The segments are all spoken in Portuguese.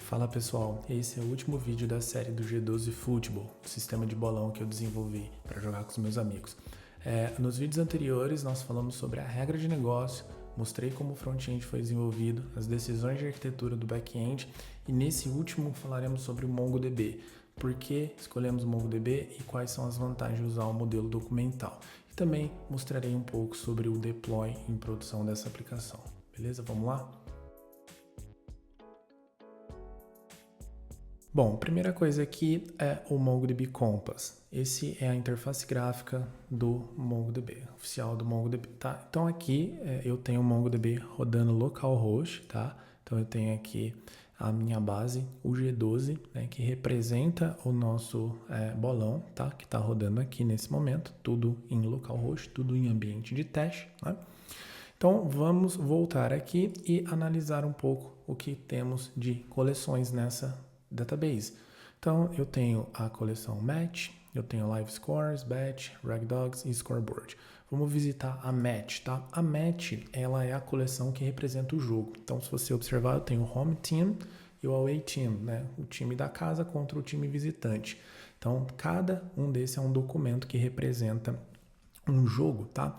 Fala pessoal, esse é o último vídeo da série do G12 Football, o sistema de bolão que eu desenvolvi para jogar com os meus amigos. Nos vídeos anteriores nós falamos sobre a regra de negócio, mostrei como o front-end foi desenvolvido, as decisões de arquitetura do back-end e nesse último falaremos sobre o MongoDB, por que escolhemos o MongoDB e quais são as vantagens de usar o modelo documental. E também mostrarei um pouco sobre o deploy em produção dessa aplicação. Beleza? Vamos lá? Bom, primeira coisa aqui é o MongoDB Compass. Esse é a interface gráfica do MongoDB, oficial do MongoDB, tá? Então aqui eu tenho o MongoDB rodando localhost, tá? Então eu tenho aqui a minha base, o G12, né, que representa o nosso bolão, tá? Que está rodando aqui nesse momento, tudo em localhost, tudo em ambiente de teste, né? Então vamos voltar aqui e analisar um pouco o que temos de coleções nessa database. Então eu tenho a coleção Match, eu tenho Live Scores, Batch, Ragdogs e Scoreboard. Vamos visitar a Match, tá? A Match, ela é a coleção que representa o jogo. Então se você observar, eu tenho o Home Team e o Away Team, né? O time da casa contra o time visitante. Então cada um desses é um documento que representa um jogo, tá?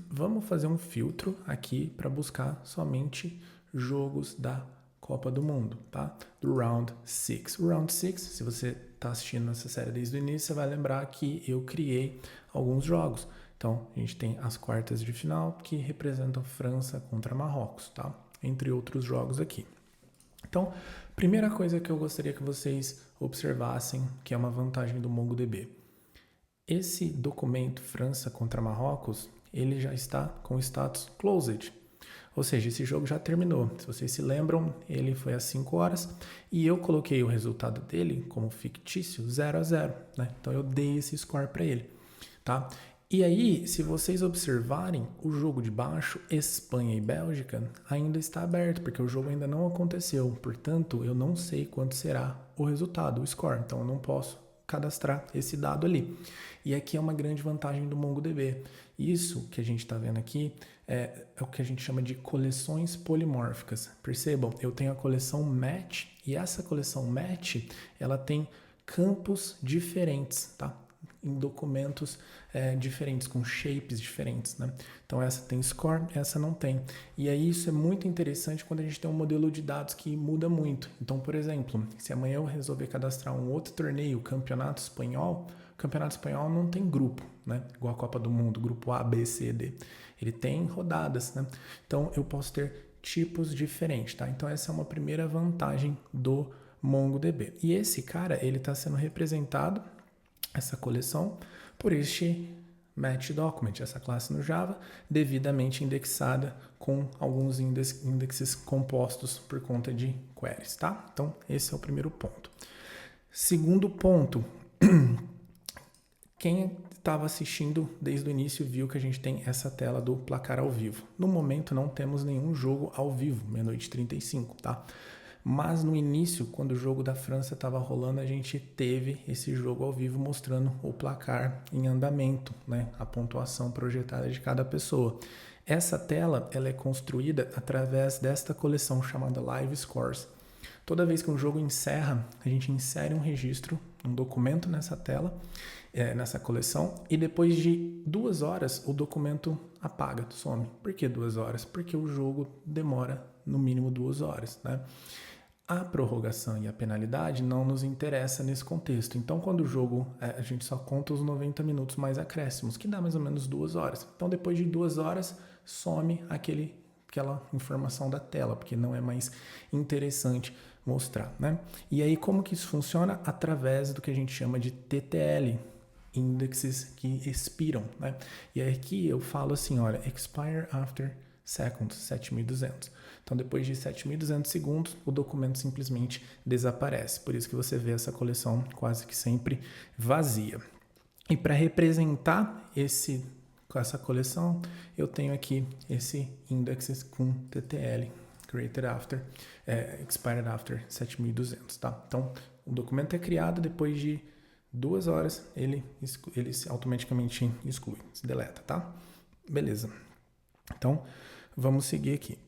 Vamos fazer um filtro aqui para buscar somente jogos da Copa do Mundo, tá? Do Round 6. O Round 6, se você está assistindo essa série desde o início, você vai lembrar que eu criei alguns jogos. Então, a gente tem as quartas de final, que representam França contra Marrocos, tá? Entre outros jogos aqui. Então, primeira coisa que eu gostaria que vocês observassem, que é uma vantagem do MongoDB. Esse documento França contra Marrocos, ele já está com status closed. Ou seja, esse jogo já terminou. Se vocês se lembram, ele foi às 5 horas e eu coloquei o resultado dele como fictício 0-0, né? Então eu dei esse score para ele, tá? E aí, se vocês observarem, o jogo de baixo, Espanha e Bélgica, ainda está aberto, porque o jogo ainda não aconteceu. Portanto, eu não sei quanto será o resultado, o score. Então eu não posso cadastrar esse dado ali. E aqui é uma grande vantagem do MongoDB. Isso que a gente está vendo aqui é o que a gente chama de coleções polimórficas. Percebam, eu tenho a coleção Match e essa coleção Match, ela tem campos diferentes, tá? Em documentos diferentes, com shapes diferentes, né? Então essa tem score, essa não tem. E aí isso é muito interessante quando a gente tem um modelo de dados que muda muito. Então, por exemplo, se amanhã eu resolver cadastrar um outro torneio, o Campeonato Espanhol não tem grupo, né? Igual a Copa do Mundo, grupo A, B, C, D. Ele tem rodadas, né? Então eu posso ter tipos diferentes, tá? Então essa é uma primeira vantagem do MongoDB. E esse cara, ele está sendo representado, essa coleção, por este Match Document, essa classe no Java, devidamente indexada com alguns índices compostos por conta de queries, tá? Então, esse é o primeiro ponto. Segundo ponto, quem estava assistindo desde o início viu que a gente tem essa tela do placar ao vivo. No momento, não temos nenhum jogo ao vivo, meia-noite 35, tá? Mas no início, quando o jogo da França estava rolando, a gente teve esse jogo ao vivo mostrando o placar em andamento, né? A pontuação projetada de cada pessoa. Essa tela ela é construída através desta coleção chamada Live Scores. Toda vez que um jogo encerra, a gente insere um registro, um documento nessa tela, nessa coleção, e depois de 2 horas o documento apaga, some. Por que 2 horas? Porque o jogo demora no mínimo 2 horas, né? A prorrogação e a penalidade não nos interessa nesse contexto. Então, quando o jogo, a gente só conta os 90 minutos mais acréscimos, que dá mais ou menos 2 horas. Então, depois de 2 horas, some aquela informação da tela, porque não é mais interessante mostrar, né? E aí, como que isso funciona? Através do que a gente chama de TTL, índices que expiram, né? E aqui eu falo assim, olha, expire after seconds, 7.200. Então, depois de 7.200 segundos, o documento simplesmente desaparece. Por isso que você vê essa coleção quase que sempre vazia. E para representar essa coleção, eu tenho aqui esse index com TTL, created after, expired after 7.200, tá? Então, o documento é criado depois de 2 horas, ele se automaticamente exclui, se deleta, tá? Beleza. Então, vamos seguir aqui.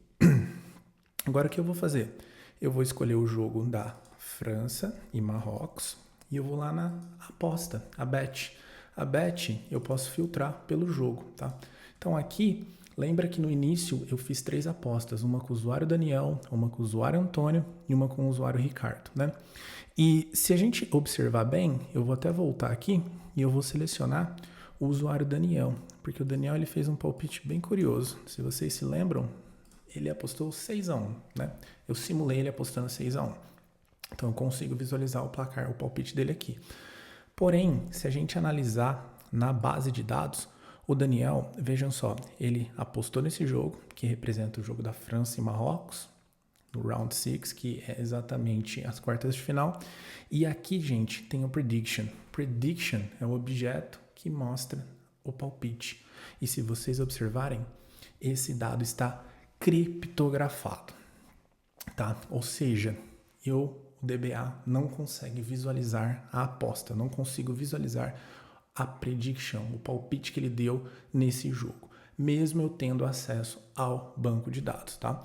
Agora o que eu vou fazer? eu vou escolher o jogo da França e Marrocos e eu vou lá na aposta, a bet. A bet eu posso filtrar pelo jogo, tá? Então aqui, lembra que no início eu fiz 3 apostas, uma com o usuário Daniel, uma com o usuário Antônio e uma com o usuário Ricardo, né? E se a gente observar bem, eu vou até voltar aqui e eu vou selecionar o usuário Daniel, porque o Daniel ele fez um palpite bem curioso. Se vocês se lembram, ele apostou 6-1, né? Eu simulei ele apostando 6-1. Então eu consigo visualizar o placar, o palpite dele aqui. Porém, se a gente analisar na base de dados, o Daniel, vejam só, ele apostou nesse jogo, que representa o jogo da França e Marrocos, no Round 6, que é exatamente as quartas de final. E aqui, gente, tem o Prediction. Prediction é o objeto que mostra o palpite. E se vocês observarem, esse dado está criptografado, tá? Ou seja, o DBA não consegue visualizar a aposta, não consigo visualizar a prediction, o palpite que ele deu nesse jogo, mesmo eu tendo acesso ao banco de dados, tá?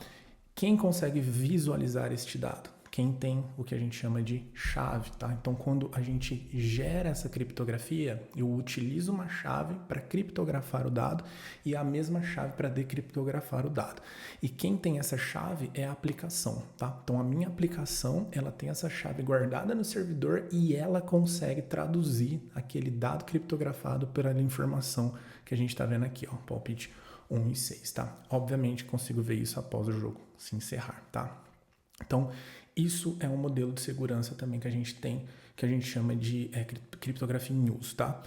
Quem consegue visualizar este dado? Quem tem o que a gente chama de chave, tá? Então, quando a gente gera essa criptografia, eu utilizo uma chave para criptografar o dado e a mesma chave para decriptografar o dado. E quem tem essa chave é a aplicação, tá? Então, a minha aplicação, ela tem essa chave guardada no servidor e ela consegue traduzir aquele dado criptografado pela informação que a gente está vendo aqui, ó, palpite 1 e 6, tá? Obviamente, consigo ver isso após o jogo se encerrar, tá? Então, isso é um modelo de segurança também que a gente tem, que a gente chama de criptografia in use, tá?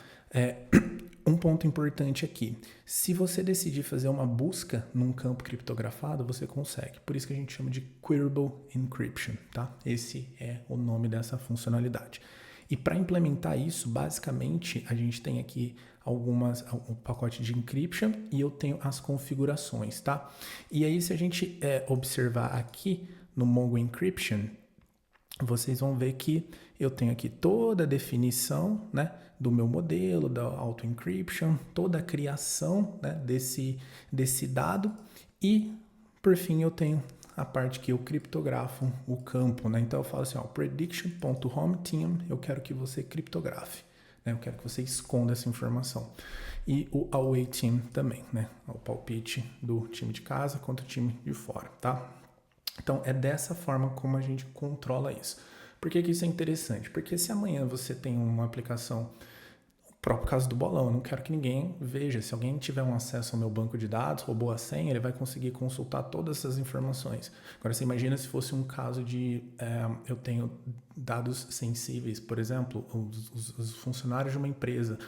Um ponto importante aqui, se você decidir fazer uma busca num campo criptografado, você consegue. Por isso que a gente chama de Queryable Encryption, tá? Esse é o nome dessa funcionalidade. E para implementar isso, basicamente, a gente tem aqui um pacote de encryption e eu tenho as configurações, tá? E aí, se a gente observar aqui no Mongo Encryption, vocês vão ver que eu tenho aqui toda a definição, né, do meu modelo, da auto-encryption, toda a criação, né, desse dado e, por fim, eu tenho a parte que eu criptografo o campo, né? Então eu falo assim, ó, prediction.homeTeam, eu quero que você criptografe, né? Eu quero que você esconda essa informação. E o away team também, né? O palpite do time de casa contra o time de fora, tá? Então é dessa forma como a gente controla isso. Por que isso é interessante? Porque se amanhã você tem uma aplicação, o próprio caso do bolão, eu não quero que ninguém veja. Se alguém tiver um acesso ao meu banco de dados, roubou a senha, ele vai conseguir consultar todas essas informações. Agora, você imagina se fosse um caso de eu tenho dados sensíveis, por exemplo, os funcionários de uma empresa.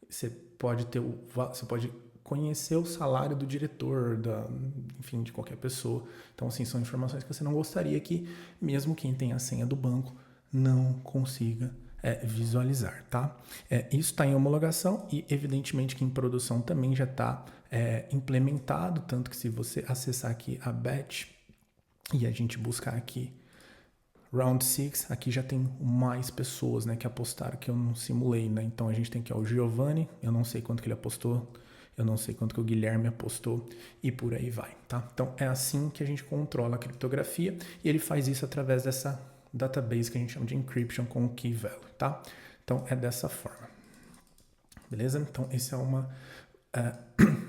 Você pode conhecer o salário do diretor, enfim, de qualquer pessoa. Então, assim, são informações que você não gostaria que, mesmo quem tem a senha do banco, não consiga visualizar, tá? Isso está em homologação e, evidentemente, que em produção também já está implementado, tanto que se você acessar aqui a batch e a gente buscar aqui Round 6, aqui já tem mais pessoas, né, que apostaram, que eu não simulei, né? Então, a gente tem aqui o Giovanni, eu não sei quanto que ele apostou, eu não sei quanto que o Guilherme apostou e por aí vai, tá? Então, é assim que a gente controla a criptografia e ele faz isso através dessa database que a gente chama de encryption com o key value, tá? Então, é dessa forma, beleza? Então, essa é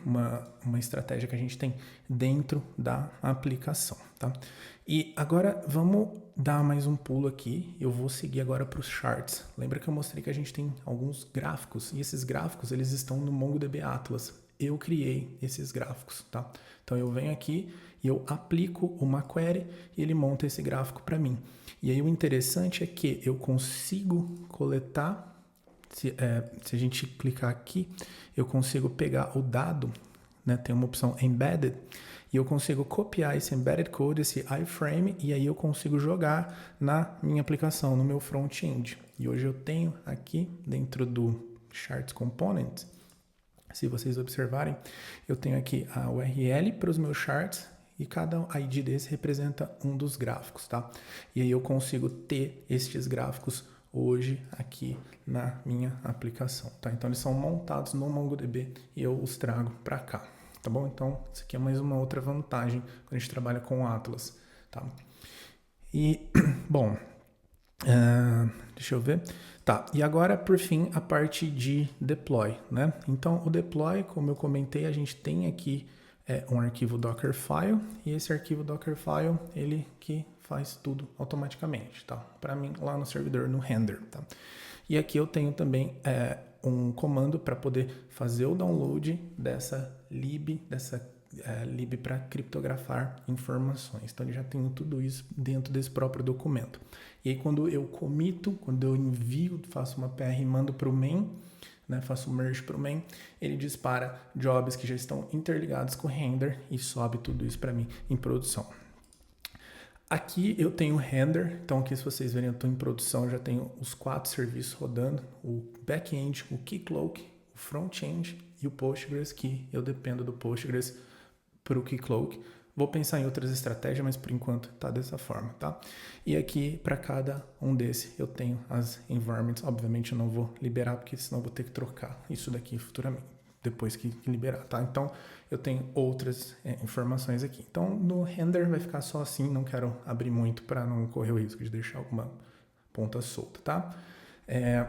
uma estratégia que a gente tem dentro da aplicação, tá? E agora vamos dar mais um pulo aqui. Eu vou seguir agora para os charts. Lembra que eu mostrei que a gente tem alguns gráficos e esses gráficos eles estão no MongoDB Atlas. Eu criei esses gráficos, tá? Então eu venho aqui e eu aplico uma query e ele monta esse gráfico para mim. E aí o interessante é que eu consigo coletar. Se a gente clicar aqui, eu consigo pegar o dado, né? Tem uma opção Embedded, e eu consigo copiar esse Embedded Code, esse iframe, e aí eu consigo jogar na minha aplicação, no meu front-end. E hoje eu tenho aqui, dentro do Charts Component, se vocês observarem, eu tenho aqui a URL para os meus charts, e cada ID desse representa um dos gráficos, tá? E aí eu consigo ter estes gráficos hoje aqui na minha aplicação, tá? Então eles são montados no MongoDB e eu os trago para cá, tá bom? Então isso aqui é mais uma outra vantagem quando a gente trabalha com o Atlas, tá? E, bom, deixa eu ver. Tá, e agora, por fim, a parte de deploy, né? Então, o deploy, como eu comentei, a gente tem aqui um arquivo Dockerfile, e esse arquivo Dockerfile, ele que faz tudo automaticamente, tá? Para mim, lá no servidor, no render, tá? E aqui eu tenho também um comando para poder fazer o download dessa lib para criptografar informações. Então, eu já tenho tudo isso dentro desse próprio documento. E aí, quando eu comito, quando eu envio, faço uma PR e mando para o main, né, faço um merge para o main, ele dispara jobs que já estão interligados com o render e sobe tudo isso para mim em produção. Aqui eu tenho o render, então aqui se vocês verem eu estou em produção, eu já tenho os 4 serviços rodando, o back-end, o Keycloak, o front-end e o Postgres, que eu dependo do Postgres para o Keycloak. Vou pensar em outras estratégias, mas por enquanto está dessa forma, tá? E aqui, para cada um desses, eu tenho as environments. Obviamente eu não vou liberar, porque senão eu vou ter que trocar isso daqui futuramente, depois que liberar, tá? Então, eu tenho outras informações aqui. Então, no render vai ficar só assim, não quero abrir muito para não correr o risco de deixar alguma ponta solta, tá? É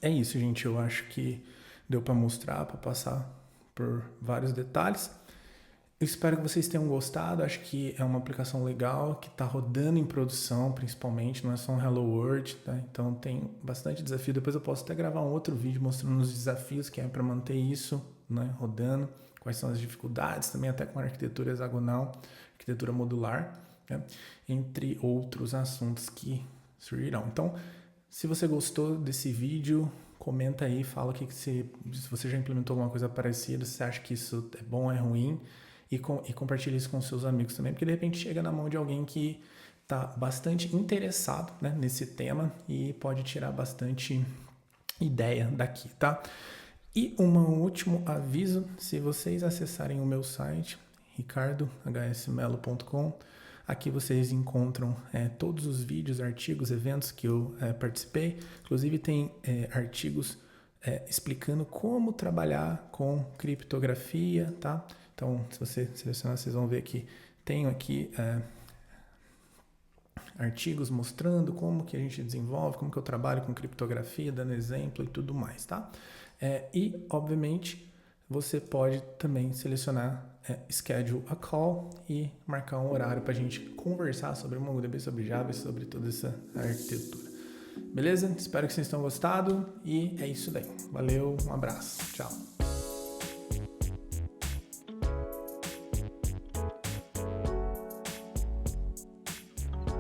isso, gente. Eu acho que deu para mostrar, para passar por vários detalhes. Eu espero que vocês tenham gostado, acho que é uma aplicação legal, que está rodando em produção principalmente, não é só um Hello World, tá? Então tem bastante desafio, depois eu posso até gravar um outro vídeo mostrando os desafios que é para manter isso, né, rodando, quais são as dificuldades, também até com a arquitetura hexagonal, arquitetura modular, né, entre outros assuntos que surgirão. Então, se você gostou desse vídeo, comenta aí, fala se você já implementou alguma coisa parecida, se você acha que isso é bom ou é ruim, e compartilhe isso com seus amigos também, porque de repente chega na mão de alguém que está bastante interessado, né, nesse tema e pode tirar bastante ideia daqui, tá? E um último aviso, se vocês acessarem o meu site, ricardohsmelo.com, aqui vocês encontram todos os vídeos, artigos, eventos que eu participei, inclusive tem artigos explicando como trabalhar com criptografia, tá? Então, se você selecionar, vocês vão ver que tenho aqui artigos mostrando como que a gente desenvolve, como que eu trabalho com criptografia, dando exemplo e tudo mais, tá? E, obviamente, você pode também selecionar Schedule a Call e marcar um horário para a gente conversar sobre o MongoDB, sobre Java e sobre toda essa arquitetura. Beleza? Espero que vocês tenham gostado e é isso daí. Valeu, um abraço, tchau.